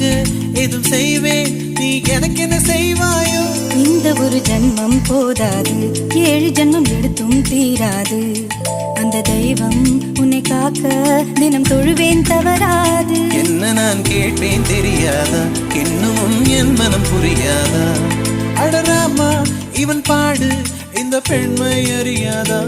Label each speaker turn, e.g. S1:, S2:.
S1: உனக்கு எதுவும் செய்வேன், நீ எனக்கு என்ன செய்வாயோ?
S2: இந்த ஒரு ஜன்மம் போதாது, 7 ஜன்மம் எடுத்தும் தீராது. அந்த தெய்வம் உன்னை காக்க தினம் தொழுவேன், தவறாது.
S1: என்ன நான் கேட்பேன் தெரியாதா, இன்னமும் என் மனம் புரியாதா? அடராமா இவன் பாடு இந்த பெண்மை அறியாதா?